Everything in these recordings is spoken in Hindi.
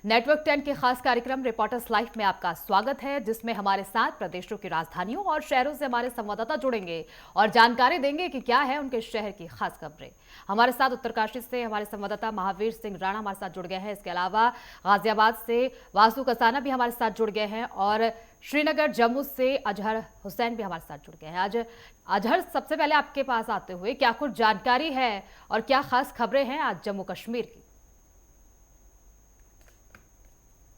नेटवर्क 10 के खास कार्यक्रम रिपोर्टर्स लाइव में आपका स्वागत है, जिसमें हमारे साथ प्रदेशों की राजधानियों और शहरों से हमारे संवाददाता जुड़ेंगे और जानकारी देंगे कि क्या है उनके शहर की खास खबरें। हमारे साथ उत्तरकाशी से हमारे संवाददाता महावीर सिंह राणा हमारे साथ जुड़ गए हैं। इसके अलावा गाजियाबाद से वासु कसाना भी हमारे साथ जुड़ गए हैं और श्रीनगर जम्मू से अजहर हुसैन भी हमारे साथ जुड़ गए हैं। आज अजहर, सबसे पहले आपके पास आते हुए क्या कुछ जानकारी है और क्या खास खबरें हैं आज जम्मू कश्मीर की?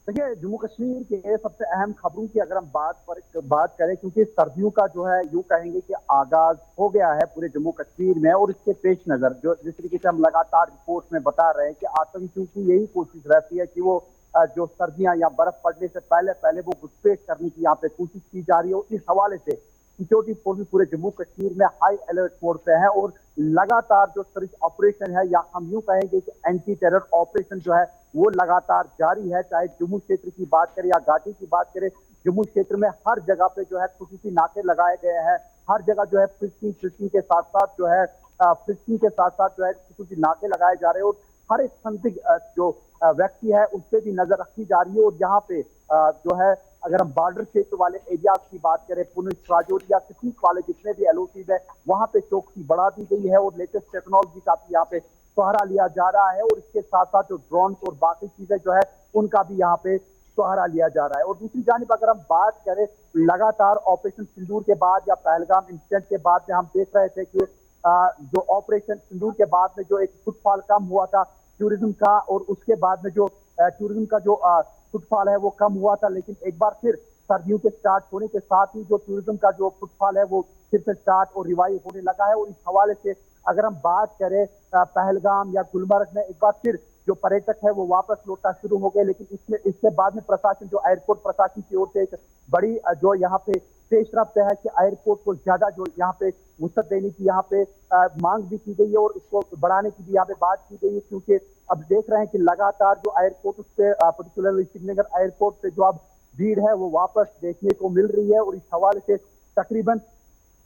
देखिए, जम्मू कश्मीर के सबसे अहम खबरों की अगर हम बात करें, क्योंकि सर्दियों का जो है यूं कहेंगे कि आगाज हो गया है पूरे जम्मू कश्मीर में। और इसके पेश नजर जो जिस तरीके से हम लगातार रिपोर्ट में बता रहे हैं कि आतंकियों की यही कोशिश रहती है कि वो जो सर्दियां या बर्फ पड़ने से पहले पहले वो घुसपैठ करने की यहाँ पे कोशिश की जा रही है। और इस हवाले से सिक्योरिटी फोर्स पूरे जम्मू कश्मीर में हाई अलर्ट मोड पे है और लगातार जो सर्च ऑपरेशन है या हम यूं कहेंगे कि एंटी टेरर ऑपरेशन जो है वो लगातार जारी है। चाहे जम्मू क्षेत्र की बात करें या घाटी की बात करें, जम्मू क्षेत्र में हर जगह पे जो है खुसूसी नाके लगाए गए हैं। हर जगह जो है फ्रिस्किंग के साथ साथ जो है खुसूसी नाके लगाए जा रहे हैं और हर एक संदिग्ध जो व्यक्ति है उस पर भी नजर रखी जा रही है। और यहाँ पे जो है अगर हम बॉर्डर क्षेत्र वाले एरियाज की बात करें, पुंछ, राजौरी या सिटीज वाले जितने भी एलओसीज है, वहां पे चौकसी बढ़ा दी गई है और लेटेस्ट टेक्नोलॉजी का भी यहाँ पे सहारा लिया जा रहा है। और इसके साथ साथ जो ड्रोन और बाकी चीजें जो है उनका भी यहाँ पे सहारा लिया जा रहा है। और दूसरी जानिब अगर हम बात करें, लगातार ऑपरेशन सिंदूर के बाद या पहलगाम इंसिडेंट के बाद में हम देख रहे थे कि जो ऑपरेशन सिंदूर के बाद में जो एक फुटफॉल कम हुआ था टूरिज्म का, और उसके बाद में जो टूरिज्म का जो फुटफॉल है वो कम हुआ था। लेकिन एक बार फिर सर्दियों के स्टार्ट होने के साथ ही जो टूरिज्म का जो फुटफॉल है वो फिर से स्टार्ट और रिवाइव होने लगा है। और इस हवाले से अगर हम बात करें पहलगाम या गुलमर्ग में एक बार फिर जो पर्यटक है वो वापस लौटना शुरू हो गए। लेकिन इसके बाद में प्रशासन, जो एयरपोर्ट प्रशासन की ओर से एक बड़ी जो यहाँ पे पेश रफ्त है कि एयरपोर्ट को ज्यादा जो यहाँ पे वसअत देने की यहाँ पे मांग भी की गई है और इसको बढ़ाने की भी यहाँ पे बात की गई है। क्योंकि अब देख रहे हैं कि लगातार जो एयरपोर्ट उससे पर्टिकुलरली श्रीनगर एयरपोर्ट से जो अब भीड़ है वो वापस देखने को मिल रही है। और इस हवाले से तकरीबन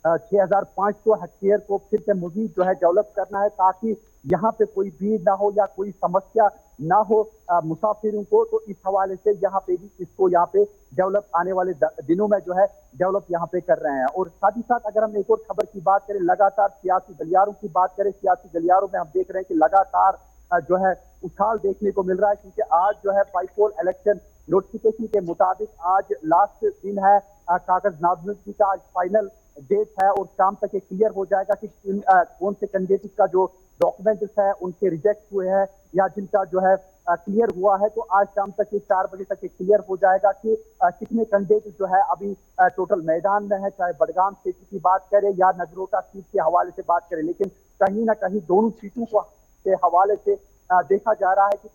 6500 हेक्टेयर को फिर से मजीद जो है डेवलप करना है ताकि यहाँ पे कोई भीड़ ना हो या कोई समस्या ना हो मुसाफिरों को। तो इस हवाले से यहाँ पे भी इसको यहाँ पे डेवलप आने वाले दिनों में जो है डेवलप यहाँ पे कर रहे हैं। और साथ ही साथ अगर हम एक और खबर की बात करें, लगातार सियासी गलियारों की बात करें, सियासी गलियारों में हम देख रहे हैं कि लगातार जो है उछाल देखने को मिल रहा है। क्योंकि आज जो है बाईपोल इलेक्शन नोटिफिकेशन के मुताबिक आज लास्ट दिन है कागज नामजदगी का, आज फाइनल डेट है और शाम तक ये क्लियर हो जाएगा कि कौन से कैंडिडेट का जो डॉक्यूमेंट्स है उनके रिजेक्ट हुए हैं या जिनका जो है क्लियर हुआ है। तो आज शाम तक ये 4 बजे तक ये क्लियर हो जाएगा कि कितने कैंडिडेट जो है अभी टोटल मैदान में है, चाहे बडगाम क्षेत्र की बात करें या नगरोटा सीट के हवाले से बात करें। लेकिन कहीं ना कहीं दोनों सीटों को के हवाले से देखा जा रहा है कि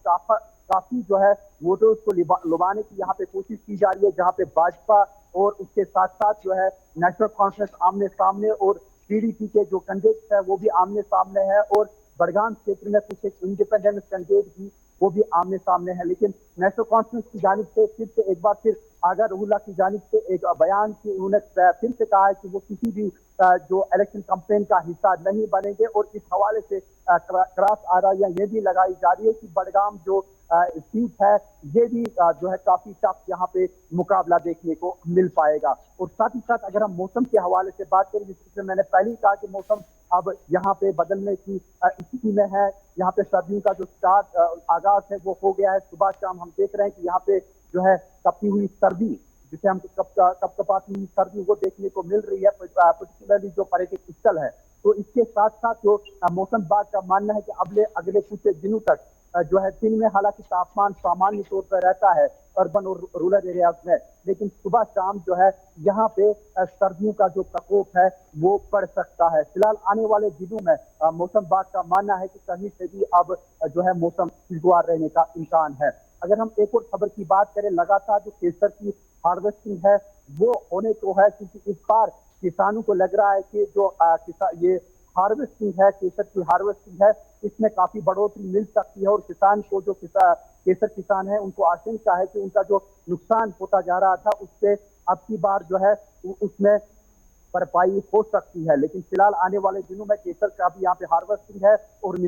काफी जो है वोटर्स को लुभाने की यहाँ पे कोशिश की जा रही है, जहाँ पे भाजपा और उसके साथ साथ जो है नेशनल कॉन्फ्रेंस आमने सामने और टीडीपी के जो कैंडिडेट है वो भी आमने सामने है। और बडगाम क्षेत्र में कुछ एक इंडिपेंडेंट कैंडिडेट भी वो भी आमने सामने है। लेकिन नेशनल कॉन्फ्रेंस की जानिब से फिर से एक बार फिर आगा रहुल्ला की जानिब से एक बयान की उन्होंने फिर से कहा है कि वो किसी भी जो इलेक्शन कैंपेन का हिस्सा नहीं बनेंगे। और इस हवाले से क्रॉस आराइयां ये भी लगाई जा रही है कि बडगाम जो सीट है ये भी जो है काफी टफ यहाँ पे मुकाबला देखने को मिल पाएगा। और साथ ही साथ अगर हम मौसम के हवाले से बात करें, जिससे मैंने पहले ही कहा कि मौसम अब यहाँ पे बदलने की स्थिति में है। यहाँ पे सर्दियों का जो स्टार्ट आगाज है वो हो गया है। सुबह शाम हम देख रहे हैं कि यहाँ पे जो है कपती हुई सर्दी, जिसे हम कपकपाती हुई सर्दी वो देखने को मिल रही है, पर्टिकुलरली जो पर्यटक स्थल है। तो इसके साथ साथ जो मौसम विभाग का मानना है कि अगले कुछ दिनों तक जो है दिन में हालांकि तापमान सामान्य तौर पर रहता है अर्बन और रूरल एरियाज में, लेकिन सुबह शाम जो है यहाँ पे सर्दियों का जो प्रकोप है वो बढ़ सकता है। फिलहाल आने वाले दिनों में मौसम विभाग का मानना है कि कहीं से भी अब जो है मौसम खुशगवार रहने का इम्कान है। अगर हम एक और खबर की बात करें, लगातार जो केसर की हार्वेस्टिंग है वो होने को है, क्योंकि इस बार किसानों को लग रहा है कि जो ये हार्वेस्टिंग है, केसर की हार्वेस्टिंग है, इसमें काफी बढ़ोतरी मिल सकती है। और किसान को जो केसर किसान है उनको आशंका है कि उनका जो नुकसान होता जा रहा था उससे अब की बार जो है उसमें भरपाई हो सकती है। लेकिन फिलहाल आने वाले दिनों में केसर का भी यहाँ पे हार्वेस्टिंग है और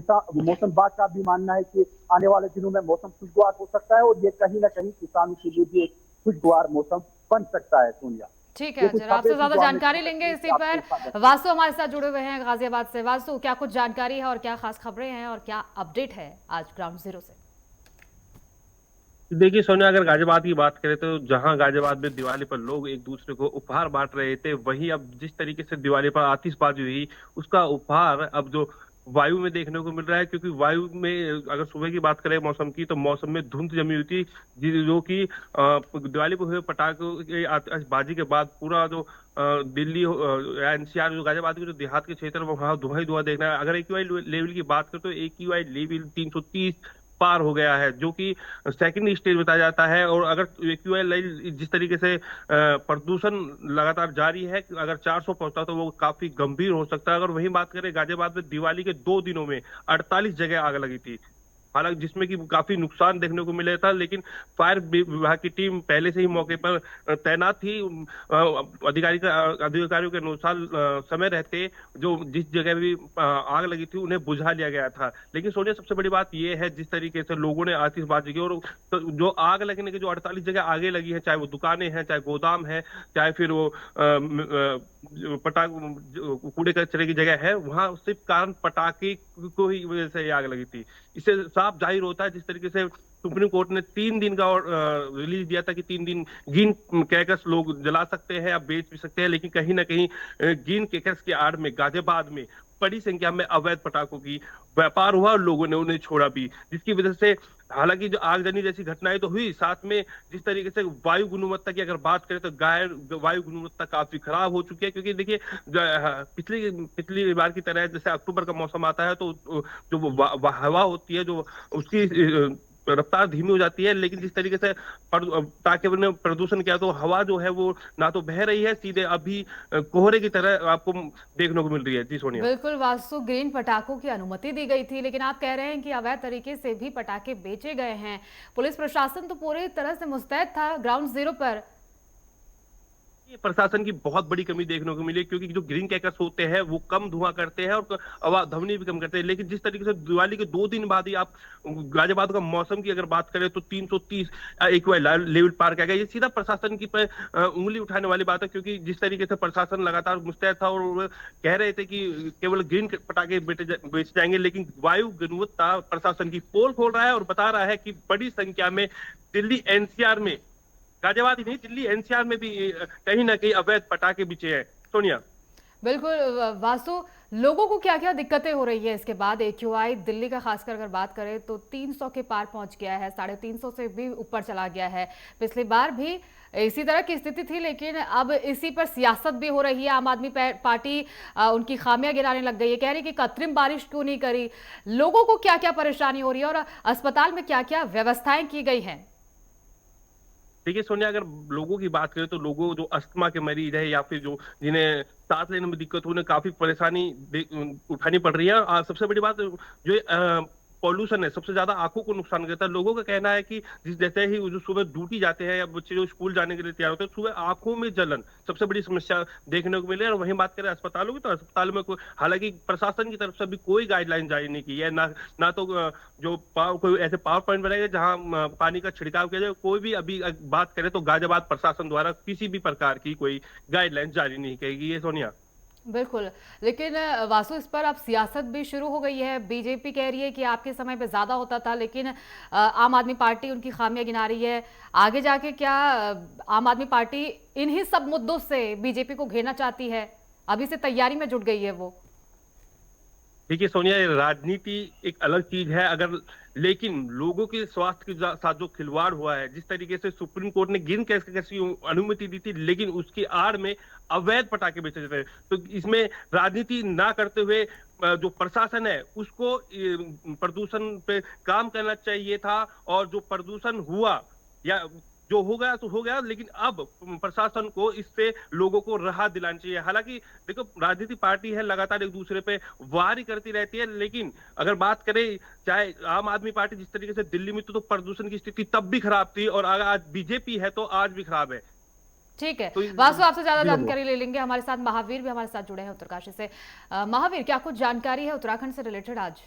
मौसम बाग का भी मानना है कि आने वाले दिनों में मौसम खुशगवार हो सकता है और ये कहीं ना कहीं किसानों के लिए भी एक खुशगवार मौसम बन सकता है। सोनिया, ठीक ये है, कुछ जरा आपसे खबरें थी ज्यादा जो हमने जानकारी सोचा लेंगे कि इसी आपके पर। साथ शेयर वासु हमारे साथ जुड़े हुए हैं गाजियाबाद से। वासु, क्या कुछ जानकारी है और क्या खास खबरें हैं और क्या अपडेट है आज ग्राउंड जीरो से? देखिए सोनिया, अगर गाजियाबाद की बात करें तो जहां गाजियाबाद में दिवाली पर लोग एक दूसरे को उपहार बांट रहे थे, वहीं अब जिस तरीके से दिवाली पर आतिशबाजी हुई, उसका उपहार अब जो वायु में देखने को मिल रहा है। क्योंकि वायु में अगर सुबह की बात करें मौसम की, तो मौसम में धुंध जमी हुई थी, जो कि दिवाली पर हुए पटाखों की आतिशबाजी के बाद पूरा जो दिल्ली या एनसीआर, जो गाजियाबाद के जो देहात के क्षेत्र है, वहां धुआं ही धुआं देखना है। अगर एक्यूआई लेवल की बात करें तो एक्यूआई लेवल 330 पार हो गया है, जो कि सेकंड स्टेज बताया जाता है। और अगर एक्यूआई जिस तरीके से प्रदूषण लगातार जारी है, अगर 400 पहुंचता तो वो काफी गंभीर हो सकता है। अगर वही बात करें, गाजियाबाद में दिवाली के 2 दिनों में 48 जगह आग लगी थी, हालांकि जिसमें कि काफी नुकसान देखने को मिला था। लेकिन फायर विभाग की टीम पहले से ही मौके पर तैनात थी। अधिकारियों के अनुसार समय रहते जो जिस जगह भी आग लगी थी उन्हें बुझा लिया गया था। लेकिन सोनिया, सबसे बड़ी बात यह है जिस तरीके से लोगों ने आतिशबाजी की, और तो जो आग लगने की जो 48 जगह आगे लगी है, चाहे वो दुकानें हैं, चाहे गोदाम है, चाहे फिर वो पटाख कूड़े कचरे की जगह है, वहां सिर्फ कारण पटाखे को ही वजह से आग लगी थी। इससे साफ जाहिर होता है जिस तरीके से सुप्रीम कोर्ट ने 3 दिन का रिलीज दिया था कि 3 दिन गिन क्रैकर्स लोग जला सकते हैं या बेच भी सकते हैं। लेकिन कहीं ना कहीं गिन क्रैकर्स के आड़ में गाजियाबाद में बड़ी संख्या में अवैध पटाखों की व्यापार हुआ और लोगों ने उन्हें छोड़ा भी, जिसकी वजह से हालांकि जो आगजनी जैसी घटनाएं तो हुई, साथ में जिस तरीके से वायु गुणवत्ता की अगर बात करें तो वायु गुणवत्ता काफी खराब हो चुकी है। क्योंकि देखिए, पिछली पिछली बार की तरह जैसे अक्टूबर का मौसम आता है तो जो हवा होती है, जो उसकी रफ्तार धीमी हो जाती है। लेकिन जिस तरीके से पटाखे ने प्रदूषण किया, तो हवा जो है वो ना तो बह रही है, सीधे अभी कोहरे की तरह आपको देखने को मिल रही है। जी सोनिया। बिल्कुल वासु, ग्रीन पटाखों की अनुमति दी गई थी, लेकिन आप कह रहे हैं कि अवैध तरीके से भी पटाखे बेचे गए हैं। पुलिस प्रशासन तो पूरी तरह से मुस्तैद था ग्राउंड जीरो पर। ये प्रशासन की बहुत बड़ी कमी देखने को मिली, क्योंकि जो ग्रीन क्रैकर्स होते हैं वो कम धुआं करते हैं और आवाज ध्वनि भी कम करते हैं। लेकिन जिस तरीके से दिवाली के 2 दिन बाद ही आप गाजियाबाद का मौसम की अगर बात करें तो 330 एक लेवल पार कर गया। ये सीधा प्रशासन की पर उंगली उठाने वाली बात है, क्योंकि जिस तरीके से प्रशासन लगातार मुस्तैद था और वो कह रहे थे कि केवल ग्रीन पटाखे बेचे जाएंगे, लेकिन वायु गुणवत्ता प्रशासन की पोल खोल रहा है और बता रहा है कि बड़ी संख्या में दिल्ली एनसीआर में, गाजियाबाद ही नहीं, दिल्ली एनसीआर में भी कहीं ना कहीं अवैध पटाखे बिचे हैं। सोनिया। बिल्कुल वासु, लोगों को क्या क्या दिक्कतें हो रही है इसके बाद? एक्यूआई दिल्ली का खासकर अगर बात करें तो 300 के पार पहुंच गया है, 350 से भी ऊपर चला गया है। पिछली बार भी इसी तरह की स्थिति थी, लेकिन अब इसी पर सियासत भी हो रही है। आम आदमी पार्टी उनकी खामियां गिनाने लग गई है, कह रही कि कृत्रिम बारिश क्यों नहीं करी। लोगों को क्या क्या परेशानी हो रही है और अस्पताल में क्या क्या व्यवस्थाएं की गई हैं? देखिए सोनिया, अगर लोगों की बात करें तो लोगों जो अस्थमा के मरीज है या फिर जो जिन्हें सांस लेने में दिक्कत हो, उन्हें काफी परेशानी उठानी पड़ रही है। और सबसे बड़ी बात जो पॉल्यूशन है, सबसे ज्यादा आंखों को नुकसान करता है। लोगों का कहना है कि जैसे ही जो सुबह ड्यूटी जाते हैं या बच्चे जो स्कूल जाने के लिए तैयार होते हैं, सुबह आंखों में जलन सबसे बड़ी समस्या देखने को मिली है। और वहीं बात करें अस्पतालों की, तो अस्पताल में हालांकि प्रशासन की तरफ से अभी कोई गाइडलाइन जारी नहीं की है, ना तो जो कोई ऐसे पावर पॉइंट बनाए गए जहां पानी का छिड़काव किया जाए। कोई भी अभी बात करें तो गाजियाबाद प्रशासन द्वारा किसी भी प्रकार की कोई गाइडलाइन जारी नहीं की गई है। सोनिया। बिल्कुल, लेकिन वासु, इस पर अब सियासत भी शुरू हो गई है। बीजेपी कह रही है कि आपके समय पे ज्यादा होता था, लेकिन आम आदमी पार्टी उनकी खामियां गिना रही है। आगे जाके क्या आम आदमी पार्टी इन्हीं सब मुद्दों से बीजेपी को घेरना चाहती है? अभी से तैयारी में जुट गई है वो। देखिए सोनिया, राजनीति एक अलग चीज है, अगर लेकिन लोगों के स्वास्थ्य के साथ जो खिलवाड़ हुआ है, जिस तरीके से सुप्रीम कोर्ट ने ग्रीन कैसी अनुमति दी थी, लेकिन उसकी आड़ में अवैध पटाखे बेचे जाते हैं, तो इसमें राजनीति ना करते हुए जो प्रशासन है उसको प्रदूषण पे काम करना चाहिए था। और जो प्रदूषण हुआ या जो हो गया तो हो गया, लेकिन अब प्रशासन को इससे लोगों को राहत दिलानी चाहिए। हालांकि देखो, राजनीति पार्टी है, लगातार एक दूसरे पे वार ही करती रहती है। लेकिन अगर बात करें, चाहे आम आदमी पार्टी जिस तरीके से दिल्ली में तो प्रदूषण की स्थिति तब भी खराब थी, और अगर आज बीजेपी है तो आज भी खराब है। ठीक है, तो वासु आपसे ज्यादा जी हाँ जानकारी ले लेंगे। हमारे साथ महावीर भी हमारे साथ जुड़े हैं उत्तरकाशी से। महावीर, क्या कुछ जानकारी है उत्तराखंड से रिलेटेड आज?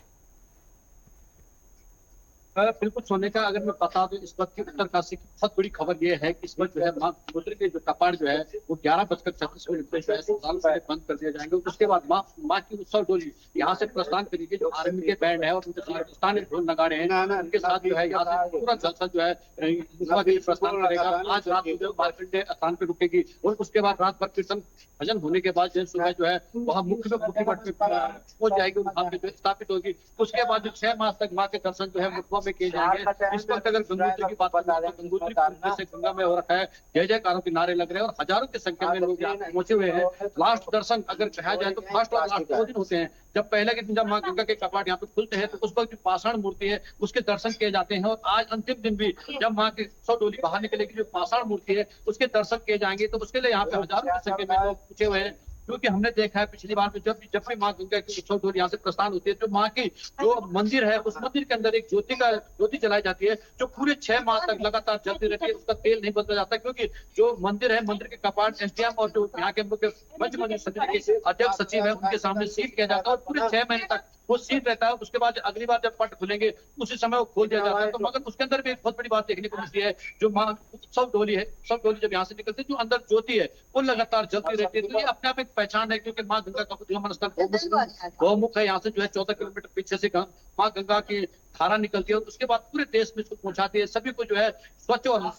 बिल्कुल सोने का अगर मैं बता दूं, इस वक्त की उत्तरकाशी की बहुत बड़ी खबर ये है कि इस वक्त जो है माँ गंगोत्री के जो कपाट जो है वो 11:36 पे जो है साल पहले बंद कर दिया जाएंगे। उसके बाद माँ की उत्सव डोली यहाँ से प्रस्थान करेगी। जो आर्मी के बैंड है और उनके साथ हिंदुस्तानी ढोल नगाड़े हैं, उनके साथ जो है यहाँ से पूरा जलसा जो है गुफा के लिए प्रस्थान करेगा। आज रात को जो मार्कंडे स्थान पे रुकेगी और उसके बाद रात भर कीर्तन भजन होने के बाद जो सुबह जो है वहाँ मुख्य मठ पे पहुंच जाएगी, वहाँ पे जो स्थापित होगी। उसके बाद जो 6 मास तक माँ के दर्शन जो है मुखबा में किए जाएंगे। इस वक्त अगर गंगोत्री की बात करें तो गंगोत्री पूरी से गंगा में हो रखा है, जय जयकारों के नारे लग रहे हैं और हजारों की संख्या में लोग यहाँ पहुंचे हुए हैं। लास्ट दर्शन अगर कहा जाए तो फर्स्ट और लास्ट 2 दिन होते हैं। जब पहले के दिन जब माँ गंगा के कपाट यहाँ पे खुलते हैं तो उस वक्त जो पाषाण मूर्ति है उसके दर्शन किए जाते हैं। और आज अंतिम दिन भी जब माँ की सौ डोली बाहर निकलेगी, जो पाषाण मूर्ति है उसके दर्शन किए जाएंगे। तो उसके लिए यहाँ पे हजारों की संख्या में लोग पूछे हुए हैं, क्योंकि हमने देखा है पिछली बार में जब भी माँ गंगा की उत्सव डोली यहाँ से प्रस्थान होती है, तो माँ की जो मंदिर है उस मंदिर के अंदर एक ज्योति जलाई जाती है जो पूरे 6 माह तक लगातार जलती रहती है। उसका तेल नहीं बदला जाता, क्योंकि जो मंदिर है, मंदिर के कपाट एसडीएम और जो यहाँ के मुख्य पंच मंदिर समिति के अध्यक्ष सचिव है उनके सामने सील किया जाता है और पूरे 6 महीने तक वो सील रहता है। उसके बाद अगली बार जब पट खुलेंगे उसी समय वो खोल दिया जाता है। तो मगर उसके अंदर भी एक बहुत बड़ी बात देखने को मिलती है, जो माँ उत्सव डोली है, उत्सव डोली जब यहाँ से निकलती है जो अंदर ज्योति है वो लगातार जलती रहती है। तो ये अपने आप एक पहचान है, क्योंकि माँ गंगा का उद्गम स्थल गौमुख है। यहाँ से जो है 14 किलोमीटर पीछे से माँ गंगा की धारा निकलती है और उसके बाद पूरे देश में इसको पहुंचाती है। सभी को जो है स्वच्छ और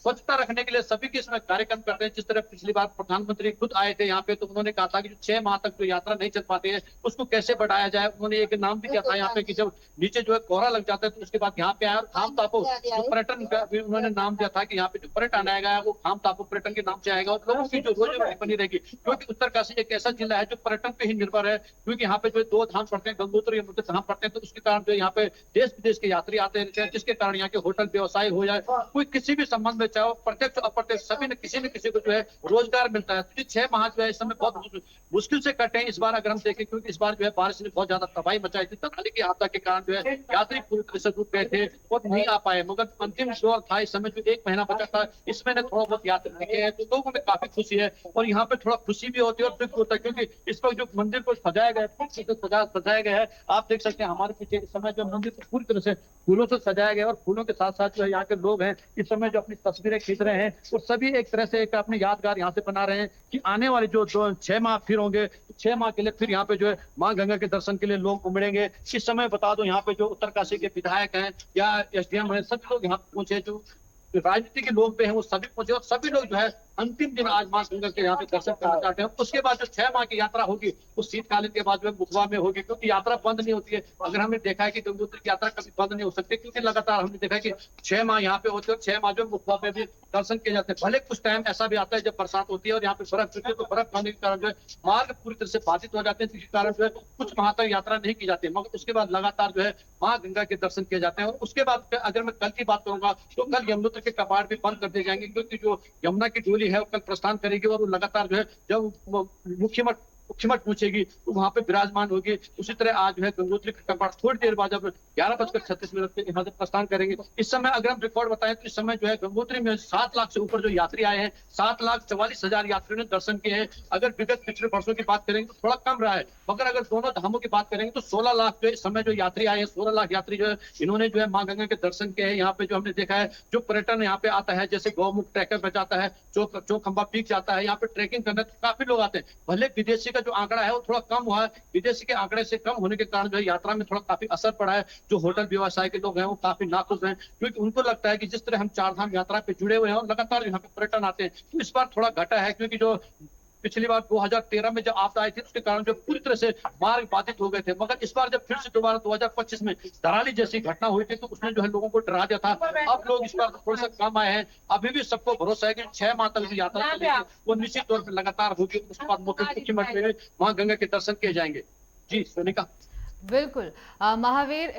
स्वच्छता रखने के लिए सभी के इसमें कार्यक्रम करते हैं। जिस तरह पिछली बार प्रधानमंत्री खुद आए थे यहाँ पे, तो उन्होंने कहा था कि जो 6 माह तक जो यात्रा नहीं चल पाती है उसको कैसे बढ़ाया जाए। उन्होंने एक नाम भी दिया था यहाँ पे कि जब नीचे जो है कोहरा लग जाता है तो उसके बाद यहाँ पे आया और खाम तापो जो पर्यटन का भी उन्होंने नाम दिया था कि यहाँ पे जो पर्यटन आएगा वो खाम तापो पर्यटन के नाम से आएगा और लोगों की जो रोजी बनी रहेगी। क्योंकि उत्तरकाशी एक ऐसा जिला है जो पर्यटन पे ही निर्भर है, क्योंकि यहाँ पे जो 2 धाम पड़ते हैं, गंगोत्री यमुनोत्री धाम पड़ते हैं। तो उसके कारण जो यहाँ पे देश विदेश के यात्री आते रहते हैं, जिसके कारण यहाँ के होटल व्यवसाय हो जाए, कोई किसी भी संबंध में चाहे प्रत्यक्ष अप्रत्यक्ष सभी ने किसी न किसी को जो है रोजगार मिलता है। तो 6 माह जो है इस समय बहुत मुश्किल से कटे हैं इस बार अगर हम देखें, क्योंकि इस बार जो है बारिश ने बहुत ज्यादा तबाही मचाई थी। तनाली की आपदा के कारण जो है यात्री पूरी तरह से रुक गए थे और नहीं आ पाए। मगर अंतिम दौर था, इस समय जो 1 महीना बचा था इसमें थोड़ा बहुत यात्री दिखे हैं, तो लोगों में काफी खुशी है। और यहाँ पे थोड़ा खुशी भी होती है और दुख होता है, क्योंकि इस वक्त जो मंदिर को सजाया गया है, सजाया गया है, आप देख सकते हैं हमारे पीछे इस समय जो मंदिर को पूरी तरह से फूलों से सजाया गया और फूलों के साथ साथ जो है यहाँ के लोग हैं इस समय जो अपनी तस्वीरें खींच रहे हैं और सभी एक तरह से एक अपने यादगार यहाँ से बना रहे हैं कि आने वाले जो 6 माह फिर होंगे, 6 माह के लिए फिर यहाँ पे जो है माँ गंगा के दर्शन के लिए लोग उमड़ेंगे। इस समय बता दो यहाँ पे जो उत्तरकाशी के विधायक हैं या एसडीएम है, सभी लोग यहाँ पहुंचे, जो राजनीति के लोग पे हैं वो सभी पहुंचे और सभी लोग जो है अंतिम दिन आज माँ गंगा के यहाँ पे दर्शन करना चाहते हैं। उसके बाद जो 6 माह की यात्रा होगी वो शीतकालीन के बाद जो है मुखबा में होगी, क्योंकि यात्रा बंद नहीं होती है। अगर हमने देखा है कि गंगोत्री की यात्रा कभी बंद नहीं हो सकती, क्योंकि लगातार हमने देखा है कि 6 माह यहाँ पे होते हैं और 6 माह जो मुखबा पे भी दर्शन किए जाते हैं। भले कुछ टाइम ऐसा भी आता है जब बरसात होती है और यहाँ पे बर्फ गिरती है, तो बर्फ खाने के कारण जो है मार्ग पूरी तरह से बाधित हो जाते हैं, जिसके कारण जो है कुछ माह तक यात्रा नहीं की जाती है। मगर उसके बाद लगातार जो है माँ गंगा के दर्शन किए जाते हैं। और उसके बाद अगर मैं कल की बात करूंगा तो कल यमुनोत्री के कपाट भी बंद कर दिए जाएंगे, क्योंकि जो यमुना की डोली है वो कल प्रस्थान करेगी और वो लगातार जो है जब मुख्य मठ पहुंचेगी तो वहां पे विराजमान होगी। उसी तरह आज जो है गंगोत्री का कपाट थोड़ी देर बाद जब 11:36 पे यहाँ से प्रस्थान करेंगे। इस समय अगर हम रिकॉर्ड बताएं तो इस समय जो है गंगोत्री में 7 लाख से ऊपर जो यात्री आए हैं, 7,44,000 यात्रियों ने दर्शन किए हैं। अगर विगत पिछले वर्षों की बात करेंगे तो थोड़ा कम रहा है, मगर अगर दोनों धामों की बात करेंगे तो 16 लाख जो इस समय जो यात्री आए हैं, 16 लाख यात्री जो है इन्होंने जो है माँ गंगा के दर्शन किए हैं। यहाँ पे जो हमने देखा है जो पर्यटन यहाँ पे आता है, जैसे गौमुख ट्रैकर पे जाता है, चौखंबा पीक जाता है, यहाँ पे ट्रैकिंग करने तो काफी लोग आते हैं। भले विदेशी का जो आंकड़ा है वो थोड़ा कम हुआ है, विदेशी के आंकड़े से कम होने के कारण जो है यात्रा में थोड़ा काफी असर पड़ा है। जो होटल व्यवसाय के लोग हैं वो काफी नाखुश हैं, क्योंकि उनको लगता है कि जिस तरह हम 4 धाम यात्रा पे जुड़े हुए हैं और लगातार यहाँ पे पर्यटन आते हैं, तो इस बार थोड़ा घटा है। क्योंकि जो पिछली बार 2013 में जब आपदा आई थी उसके कारण जो पूरी तरह से मार्ग बाधित हो गए थे, मगर इस बार जब फिर से दोबारा 2025 में धराली जैसी घटना हुई थी तो उसने जो है लोगों को डरा दिया था। अब लोग इस बार थोड़ा सा कम आए हैं। अभी भी सबको भरोसा है कि 6 माह तक जो यात्रा चलेगी वो निश्चित तौर पर लगातार होगी। उसके बाद मुख्य मठ में वहां गंगा के दर्शन किए जाएंगे। जी सोनिका। बिल्कुल। महावीर,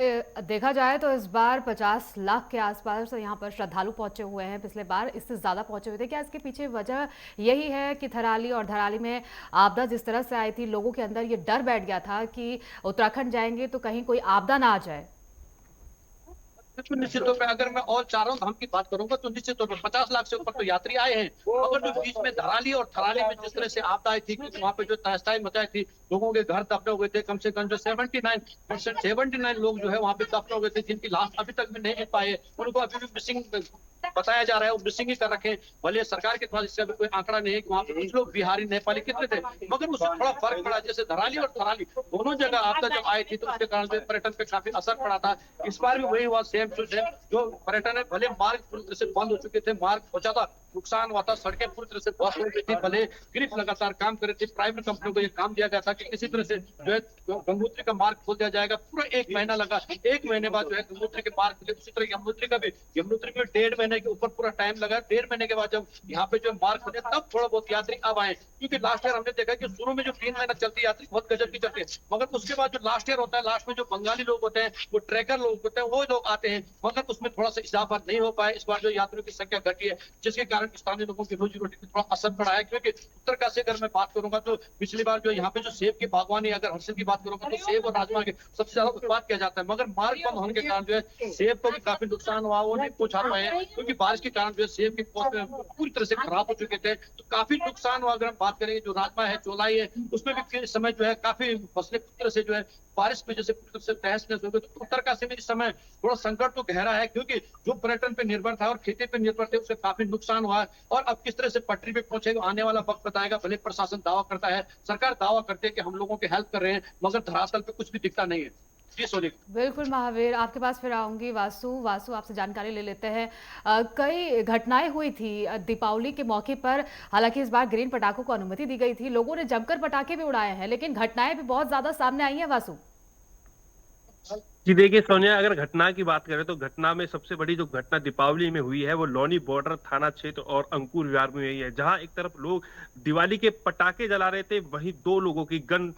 देखा जाए तो इस बार 50 लाख के आसपास यहाँ पर श्रद्धालु पहुंचे हुए हैं, पिछले बार इससे ज़्यादा पहुंचे हुए थे। क्या इसके पीछे वजह यही है कि थराली और धराली में आपदा जिस तरह से आई थी, लोगों के अंदर ये डर बैठ गया था कि उत्तराखंड जाएंगे तो कहीं कोई आपदा ना आ जाए? तो निश्चित तौर पे अगर मैं और चारों धाम की बात करूंगा तो निश्चित तौर पर 50 लाख से ऊपर तो यात्री आए हैं, मगर जो बीच में धराली और थराली में जिस तरह से आपदा आई थी, क्योंकि वहां पे जो तहस मचाई थी, लोगों के घर दबे हुए थे, कम से कम जो 79 लोग जो है वहां पे दबे हुए थे, जिनकी लाश अभी तक भी नहीं मिल पाए, उनको अभी भी मिसिंग बताया जा रहा है, वो मिसिंग ही कर रखे हैं। भले सरकार के पास इसका भी कोई आंकड़ा नहीं है कि वहां पे कुछ लोग बिहारी नेपाली कितने थे, मगर उससे थोड़ा फर्क पड़ा। जैसे धराली और थराली दोनों जगह आपदा जब आई थी तो उसके कारण से पर्यटन पे काफी असर पड़ा था। इस बार भी वही हुआ, सेम टू सेम। जो पर्यटन है, भले मार्ग पूरी तरह से बंद हो चुके थे, मार्ग बहुत ज्यादा नुकसान हुआ था, सड़कें पूरी तरह से बंद हो गई थी, भले ग्रिप लगातार काम कर रही थी, प्राइवेट कंपनियों को ये काम दिया गया था कि किसी तरह से जो है गंगोत्री का मार्ग खोल दिया जाएगा। पूरा 1 महीना लगा, 1 महीने बाद जो है गंगोत्री के मार्ग खुले। उसी तरह यमुनोत्री में 1.5 महीने के ऊपर पूरा टाइम लगा। 1.5 महीने के बाद जब यहाँ पे जो मार्ग खुले, तब थोड़ा बहुत यात्री अब आए, क्योंकि लास्ट ईयर हमने देखा कि शुरू में जो 3 महीना चलती यात्री बहुत गजब की चलती है, मगर उसके बाद जो लास्ट ईयर होता है, लास्ट में जो बंगाली लोग होते हैं, वो ट्रैकर लोग होते हैं, वो लोग आते हैं, मगर उसमें थोड़ा सा इजाफा नहीं हो पाया। इस बार जो यात्रियों की संख्या घटी है, जिसके कारण स्थानीय लोगों की रोजी रोटी पर थोड़ा असर पड़ा है। क्योंकि उत्तरकाशी अगर मैं बात करूंगा तो पिछली बार जो यहाँ पे जो सेब की बागवानी, अगर हर्षिल की बात करूंगा तो सेब और राजमा के सबसे ज्यादा उत्पाद किया जाता है, मगर मार्ग बंद होने के कारण जो है सेब को भी काफी नुकसान हुआ, वो नहीं पहुंचा पाए हैं, क्योंकि बारिश के कारण जो है सेब की पूरी तरह से खराब हो चुके थे, तो काफी नुकसान हुआ। अगर हम बात करेंगे जो राजमा है, चौलाई है, उसमें भी इस समय जो है काफी फसलें पूरी तरह से जो है बारिश में जैसे पूरी तरह से तहस नहस हो गई। तो उत्तरकाशी में इस समय थोड़ा संकट तो गहरा है, क्योंकि जो पर्यटन पे निर्भर था और खेती पे निर्भर थे, उससे काफी नुकसान हुआ है। और अब किस तरह से पटरी पे पहुंचेगा, आने वाला वक्त बताएगा। भले प्रशासन दावा करता है, सरकार दावा करती है कि हम लोगों की हेल्प कर रहे हैं, मगर धरातल पे कुछ भी दिखता नहीं है। जी सोनी। बिल्कुल महावीर, आपके पास फिर आऊंगी। वासु आपसे जानकारी ले लेते हैं। कई घटनाएं हुई थी दीपावली के मौके पर। हालांकि इस बार ग्रीन पटाखों को अनुमति दी गई थी, लोगों ने जमकर पटाखे भी उड़ाए हैं, लेकिन घटनाएं भी बहुत ज्यादा सामने आई हैं। वासु जी देखिए सोनिया, अगर घटना की बात करें तो घटना में सबसे बड़ी जो घटना दीपावली में हुई है वो लोनी बॉर्डर थाना क्षेत्र और अंकुर विहार में हुई है, जहां एक तरफ लोग दिवाली के पटाखे जला रहे थे, वहीं 2 लोगों की गन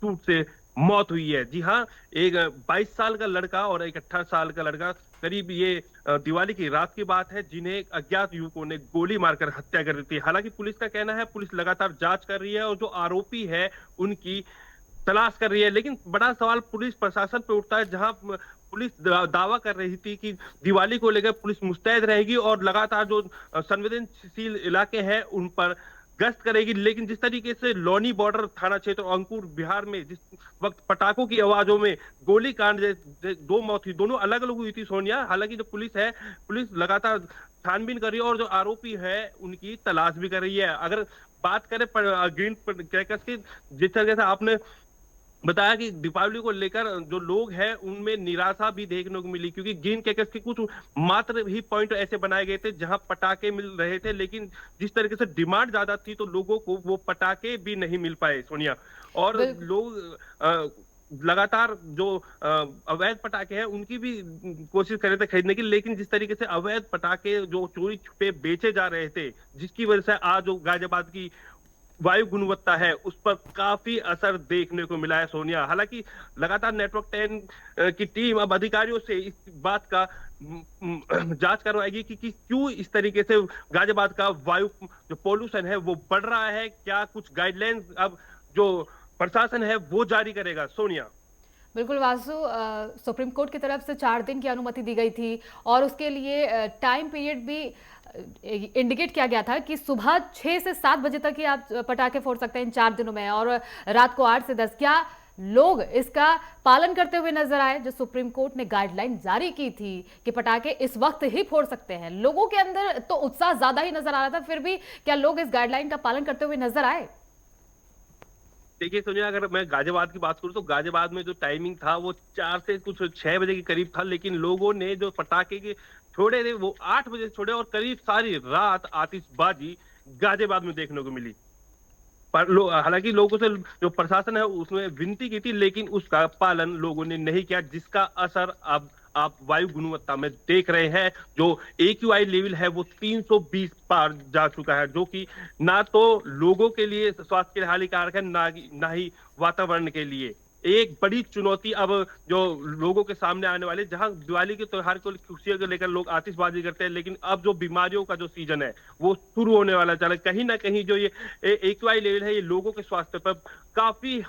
टूट से मौत हुई है। जी हाँ, एक 22 साल का लड़का और एक 18 साल का लड़का, करीब ये दिवाली की रात की बात है, जिन्हें अज्ञात युवकों ने गोली मारकर हत्या कर दी थी। हालांकि पुलिस का कहना है, पुलिस लगातार जांच कर रही है और जो आरोपी है उनकी तलाश कर रही है। लेकिन बड़ा सवाल पुलिस प्रशासन पे उठता है, जहां पुलिस दावा कर रही थी कि दिवाली को लेकर पुलिस मुस्तैद रहेगी और लगातार जो संवेदनशील इलाके हैं उन पर गश्त करेगी। लेकिन जिस तरीके से लोनी बॉर्डर थाना क्षेत्र और अंकुर बिहार में जिस वक्त पटाखों की आवाजों में गोली कांड 2 मौत हुई, दोनों अलग अलग हुई थी सोनिया। हालांकि जो पुलिस है, पुलिस लगातार छानबीन कर रही है और जो आरोपी है उनकी तलाश भी कर रही है। अगर बात करें ग्रीन क्रैकर्स की, जिस तरह से आपने बताया कि दीपावली को लेकर जो लोग हैं उनमें निराशा भी देखने को मिली, क्योंकि ग्रीन क्रैकर्स के कुछ मात्र ही पॉइंट ऐसे बनाए गए थे जहां पटाखे मिल रहे थे, लेकिन जिस तरीके से डिमांड ज्यादा थी तो लोगों को वो पटाखे भी नहीं मिल पाए सोनिया। और लोग लगातार जो अवैध पटाखे हैं उनकी भी कोशिश कर रहे थे खरीदने की, लेकिन जिस तरीके से अवैध पटाखे जो चोरी छुपे बेचे जा रहे थे, जिसकी वजह से आज जो गाजियाबाद की वायु गुणवत्ता है उस पर काफी असर देखने को मिला है सोनिया। हालांकि लगातार नेटवर्क 10 की टीम अब अधिकारियों से इस बात का जांच करवाएगी कि क्यों इस तरीके से गाजियाबाद का वायु जो पोल्यूशन है वो बढ़ रहा है। क्या कुछ गाइडलाइंस अब जो प्रशासन है वो जारी करेगा सोनिया? बिल्कुल वासु, सुप्रीम कोर्ट की तरफ से 4 दिन की अनुमति दी गई थी और उसके लिए टाइम पीरियड भी इंडिकेट किया गया था कि सुबह 6 से 7 बजे तक ही आप पटाखे फोड़ सकते हैं इन 4 दिनों में, और रात को 8 से 10। क्या लोग इसका पालन करते हुए नजर आए? जो सुप्रीम कोर्ट ने गाइडलाइन जारी की थी कि पटाखे इस वक्त ही फोड़ सकते हैं, लोगों के अंदर तो उत्साह ज्यादा ही नजर आ रहा था, फिर भी क्या लोग इस गाइडलाइन का पालन करते हुए नजर आए? देखिए सोनिया, अगर मैं गाजियाबाद की बात करूं तो गाजियाबाद में जो टाइमिंग था वो 4 से कुछ 6 बजे के करीब था, लेकिन लोगों ने जो पटाखे के छोड़े थे वो 8 बजे छोड़े और करीब सारी रात आतिशबाजी गाजियाबाद में देखने को मिली। पर हालांकि लोगों से जो प्रशासन है उसने विनती की थी, लेकिन उसका पालन लोगों ने नहीं किया, जिसका असर अब आप वायु गुणवत्ता में देख रहे हैं। जो AQI लेवल है वो 320 पार जा चुका है, जो कि ना तो लोगों के लिए स्वास्थ्य के लिए हानिकारक है, ना ही वातावरण के लिए। एक बड़ी चुनौती अब जो लोगों के सामने आने वाली, जहां दिवाली के त्योहार को खुशियों को लेकर लोग आतिशबाजी करते हैं, लेकिन अब जो बीमारियों का जो सीजन है वो शुरू होने वाला है। कहीं ना कहीं जो ये AQI लेवल है ये लोगों के स्वास्थ्य पर काफी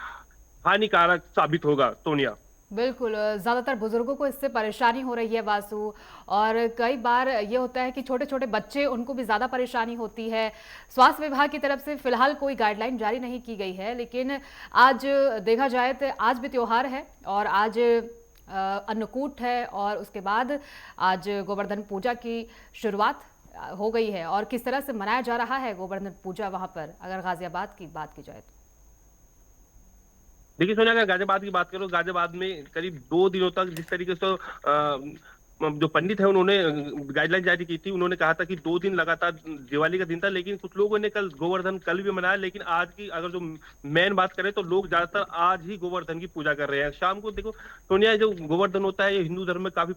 हानिकारक साबित होगा सोनिया। बिल्कुल, ज़्यादातर बुजुर्गों को इससे परेशानी हो रही है वासु। और कई बार ये होता है कि छोटे-छोटे बच्चे, उनको भी ज़्यादा परेशानी होती है। स्वास्थ्य विभाग की तरफ से फिलहाल कोई गाइडलाइन जारी नहीं की गई है, लेकिन आज देखा जाए तो आज भी त्योहार है और आज अन्नकूट है और उसके बाद आज गोवर्धन पूजा की शुरुआत हो गई है। और किस तरह से मनाया जा रहा है गोवर्धन पूजा वहाँ पर, अगर गाजियाबाद की बात की जाए तो? देखिए सोनिया, अगर गाजियाबाद की बात करो, गाजियाबाद में करीब 2 दिनों तक जिस तरीके से जो पंडित है उन्होंने गाइडलाइन जारी की थी, उन्होंने कहा था कि 2 दिन लगातार दिवाली का दिन था, लेकिन कुछ लोगों ने कल गोवर्धन कल भी मनाया, लेकिन आज की अगर जो मेन बात करें तो लोग ज्यादातर आज ही गोवर्धन की पूजा कर रहे हैं। शाम को देखो सोनिया, जो गोवर्धन होता है ये हिंदू धर्म में काफी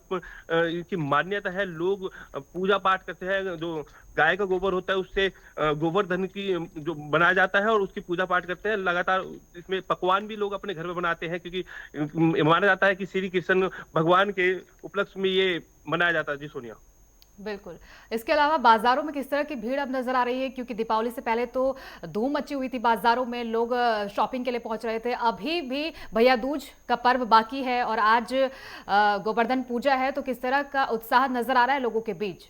इसकी मान्यता है। लोग पूजा पाठ करते हैं, जो गाय का गोबर होता है उससे गोवर्धन की जो बनाया जाता है और उसकी पूजा पाठ करते हैं लगातार। इसमें पकवान भी लोग अपने घर में बनाते हैं, क्योंकि माना जाता है कि श्री कृष्ण भगवान के उपलक्ष्य में ये मनाया जाता है। जी सोनिया। बिल्कुल। इसके अलावा बाजारों में किस तरह की भीड़ अब नजर आ रही है? क्योंकि दीपावली से पहले तो धूम मची हुई थी बाजारों में, लोग शॉपिंग के लिए पहुंच रहे थे। अभी भी भैया दूज का पर्व बाकी है और आज गोवर्धन पूजा है, तो किस तरह का उत्साह नजर आ रहा है लोगों के बीच?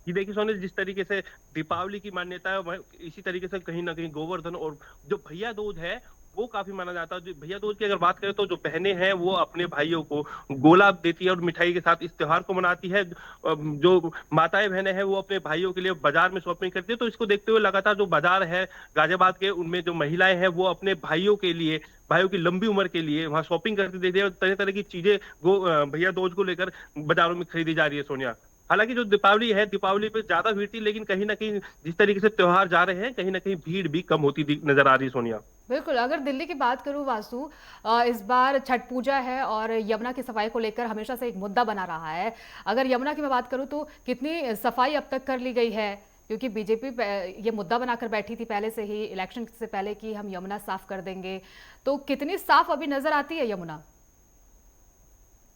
ये देखिए सोनिया, जिस तरीके से दीपावली की मान्यता है इसी तरीके से कहीं ना कहीं गोवर्धन और जो भैया दूज है वो काफी माना जाता है। जो भैया दूज की अगर बात करें तो जो बहनें हैं वो अपने भाइयों को गोला देती है और मिठाई के साथ इस त्योहार को मनाती है। जो माताएं बहनें हैं वो अपने भाइयों के लिए बाजार में शॉपिंग करती है। तो इसको देखते हुए लगातार जो बाजार है गाजियाबाद के, उनमें जो महिलाएं हैं वो अपने भाइयों के लिए, भाइयों की लंबी उम्र के लिए वहां शॉपिंग करती देखती है और तरह तरह की चीजें भैया दूज को लेकर बाजारों में खरीदी जा रही है सोनिया। हालांकि जो दीपावली है, दीपावली पे ज्यादा भीड़ थी, लेकिन कहीं ना कहीं जिस तरीके से त्योहार जा रहे हैं कहीं ना कहीं भीड़ भी कम होती नजर आ रही है सोनिया। बिल्कुल, अगर दिल्ली की बात करूं वासु, इस बार छठ पूजा है और यमुना की सफाई को लेकर हमेशा से एक मुद्दा बना रहा है। अगर यमुना की मैं बात करूं तो कितनी सफाई अब तक कर ली गई है? क्योंकि बीजेपी ये मुद्दा बनाकर बैठी थी पहले से ही, इलेक्शन से पहले, कि हम यमुना साफ कर देंगे। तो कितनी साफ अभी नजर आती है यमुना?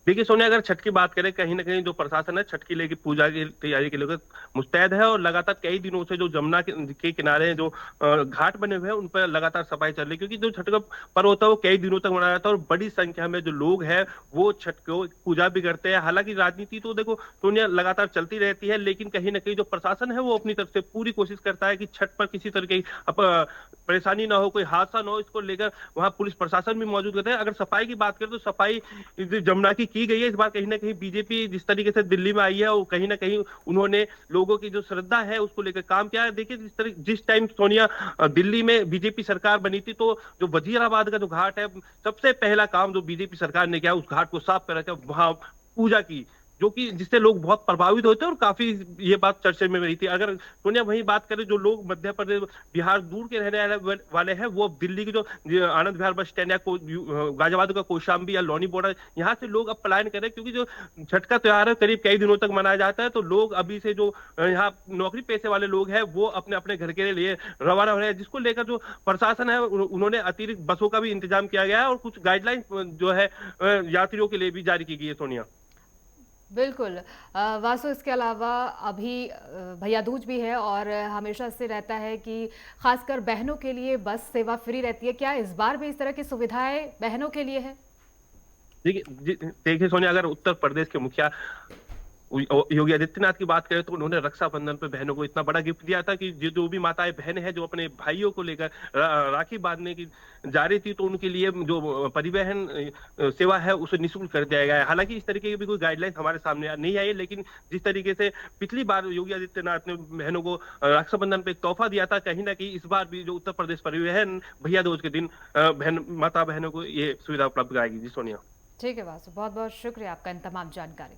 देखिए सोनिया, अगर छठ की बात करें, कहीं ना कहीं जो प्रशासन है छठ की लेकर पूजा की तैयारी के लिए मुस्तैद है और लगातार कई दिनों से जो जमुना के किनारे जो घाट बने हुए हैं उन पर लगातार सफाई चल रही है। क्योंकि जो छठ का पर्व होता है वो कई दिनों तक मनाया जाता है और बड़ी संख्या में जो लोग हैं वो छठ को पूजा भी करते हैं। हालांकि राजनीति तो देखो सोनिया लगातार चलती रहती है, लेकिन कहीं ना कहीं जो प्रशासन है वो अपनी तरफ से पूरी कोशिश करता है कि छठ पर किसी तरह की परेशानी ना हो, कोई हादसा ना हो, इसको लेकर वहां पुलिस प्रशासन भी मौजूद रहता है। अगर सफाई की बात करें तो सफाई जमुना की गई है। इस बार कहीं ना कहीं बीजेपी जिस तरीके से दिल्ली में आई है और कहीं ना कहीं उन्होंने लोगों की जो श्रद्धा है उसको लेकर काम किया है। देखिए जिस टाइम सोनिया दिल्ली में बीजेपी सरकार बनी थी तो जो वजीराबाद का जो घाट है, सबसे पहला काम जो बीजेपी सरकार ने किया उस घाट को साफ कर रखा, वहां पूजा की, जो कि जिससे लोग बहुत प्रभावित होते हैं और काफी ये बात चर्चे में रही थी। अगर सोनिया वही बात करें, जो लोग मध्य प्रदेश बिहार दूर के रहने वाले हैं वो दिल्ली की जो आनंद विहार बस स्टैंड है, गाजियाबाद का कौशाम्बी या लोनी बॉर्डर, यहाँ से लोग अब पलायन करें। क्योंकि जो छठ का त्योहार है करीब कई दिनों तक मनाया जाता है, तो लोग अभी से जो यहाँ नौकरी पेशे वाले लोग हैं वो अपने अपने घर के लिए रवाना हो रहे हैं, जिसको लेकर जो प्रशासन है उन्होंने अतिरिक्त बसों का भी इंतजाम किया गया है और कुछ गाइडलाइन जो है यात्रियों के लिए भी जारी की गई है सोनिया। बिल्कुल। वासु, इसके अलावा अभी भैया दूज भी है और हमेशा से रहता है कि खासकर बहनों के लिए बस सेवा फ्री रहती है। क्या इस बार भी इस तरह की सुविधाएं बहनों के लिए है? देखिए सोनिया, अगर उत्तर प्रदेश के मुखिया योगी आदित्यनाथ की बात करें तो उन्होंने रक्षाबंधन पे बहनों को इतना बड़ा गिफ्ट दिया था कि जो भी माताएं बहनें हैं जो अपने भाइयों को लेकर राखी बांधने की जा रही थी तो उनके लिए जो परिवहन सेवा है उसे निःशुल्क कर दिया गया है। हालांकि इस तरीके की भी कोई गाइडलाइन हमारे सामने नहीं आई, लेकिन जिस तरीके से पिछली बार योगी आदित्यनाथ ने बहनों को रक्षाबंधन पे एक तोहफा दिया था, कहीं ना कहीं इस बार भी जो उत्तर प्रदेश परिवहन भैया दूज के दिन माता बहनों को ये सुविधा उपलब्ध कराएगी। जी सोनिया। ठीक है वासु, बहुत बहुत शुक्रिया आपका इन तमाम जानकारी।